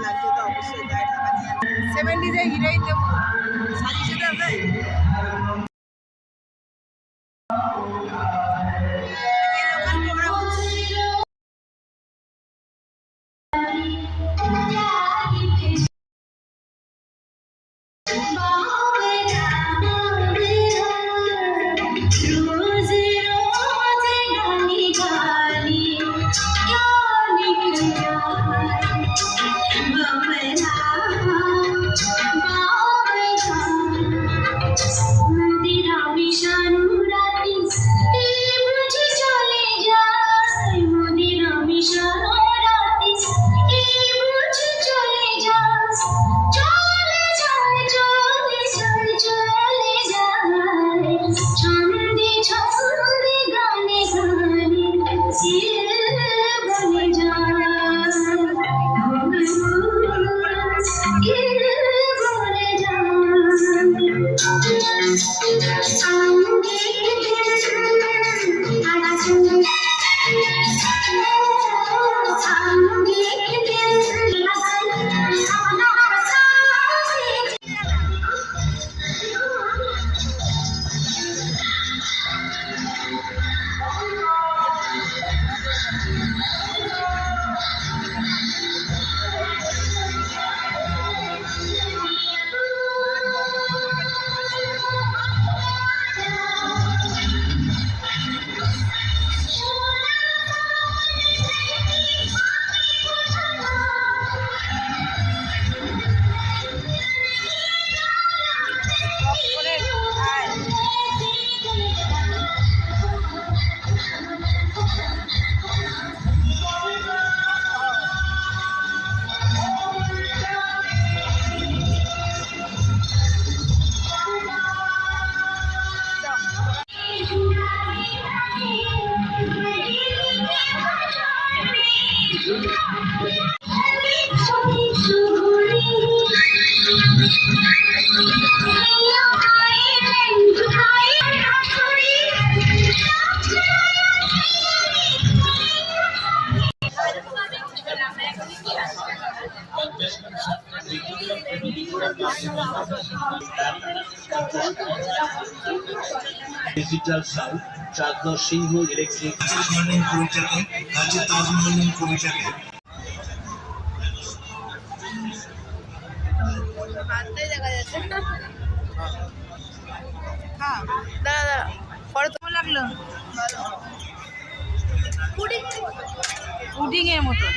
লাগছে তো অবশ্যই গায়ে ঢাকা নিয়ে 70s এর হিরোইনদের মতো সাজিয়েছে তো ভাই। ডিজিটাল সাউন্ড চাঁদন সিংহ ইলেকট্রিক তাজমহল কবিতাকে কাজী তাজমহল কবিতাকে দেখা যাচ্ছে। হ্যাঁ দাদা পরে তোমার লাগলো পুডিং এর মতো।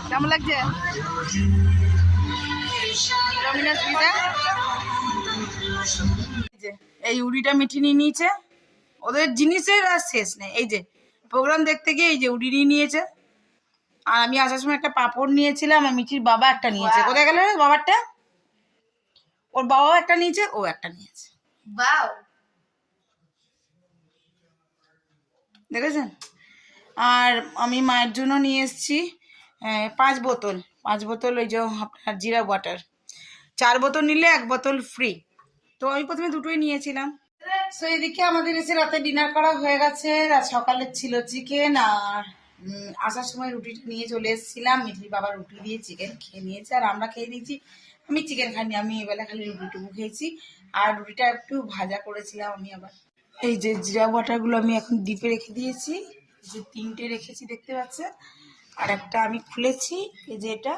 কেমন লাগছে ডমিনোস পিজা? এই উড়িটা মিঠি নিয়ে নিয়েছে, ওদের জিনিসের আর শেষ নেই। এই যে প্রোগ্রাম দেখতে গিয়ে এই যে উড়ি নিয়ে নিয়েছে, আর আমি আসার সময় একটা পাঁপড় নিয়েছিলাম, আর মিঠির বাবা একটা নিয়েছে। কোথায় গেল রে বাবারটা? ওর বাবাও একটা নিয়েছে, ও একটা নিয়েছে। দেখেছেন? আর আমি মায়ের জন্য নিয়ে এসেছি 5 বোতল ওই যে আপনার জিরা ওয়াটার। 4 বোতল নিলে 1 বোতল ফ্রি। তো আমি প্রথমে দুটোই নিয়েছিলাম। তো এদিকে আমাদের এসে রাতে ডিনার করা হয়ে গেছে। সকালের ছিল চিকেন, আর আসার সময় রুটিটা নিয়ে চলে এসেছিলাম। মিঠির বাবা রুটি দিয়ে চিকেন খেয়ে নিয়েছে, আর আমরা খেয়ে নিয়েছি। আমি চিকেন খাইনি, আমি এবেলা খালি রুটিটুকু খেয়েছি। আর রুটিটা একটু ভাজা করেছিলাম আমি আবার। এই যে জিরা ওয়াটারগুলো আমি এখন ডিপে রেখে দিয়েছি, যে 3টে রেখেছি দেখতে পাচ্ছেন। আর একটা আমি খুলেছি, এই যে এটা,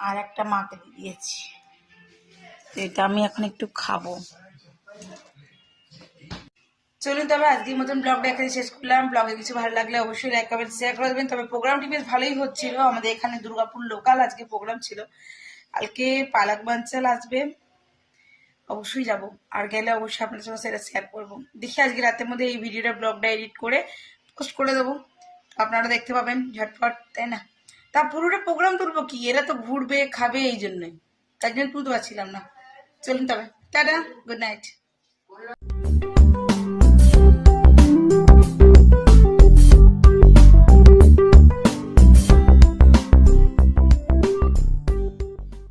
আর একটা মাকে দিয়েছি। এটা আমি এখন একটু খাবো। চলুন তবে আজকের মতন ব্লগটা এখানে শেষ করলাম। ব্লগে কিছু ভালো লাগলে অবশ্যই লাইক কমেন্ট শেয়ার করে দেবেন। তবে প্রোগ্রামটি বেশ ভালোই হচ্ছিল আমাদের এখানে, দুর্গাপুর লোকাল আজকে প্রোগ্রাম ছিল। কালকে পালাক বাঞ্চাল আসবে, অবশ্যই যাব, আর গেলে অবশ্যই আপনাদের সঙ্গে সেটা শেয়ার করবো। দেখি আজকে রাতের মধ্যে এই ভিডিওটা ব্লগটা এডিট করে পোস্ট করে দেবো, আপনারা দেখতে পাবেন ঝটপট, তাই না? তা পুরোটা প্রোগ্রাম তুলবো কি, এরা তো ঘুরবে খাবে, এই জন্যই, তাই জন্য তুলতে পারছিলাম না। চলুন তবে, টাটা, গুড নাইট।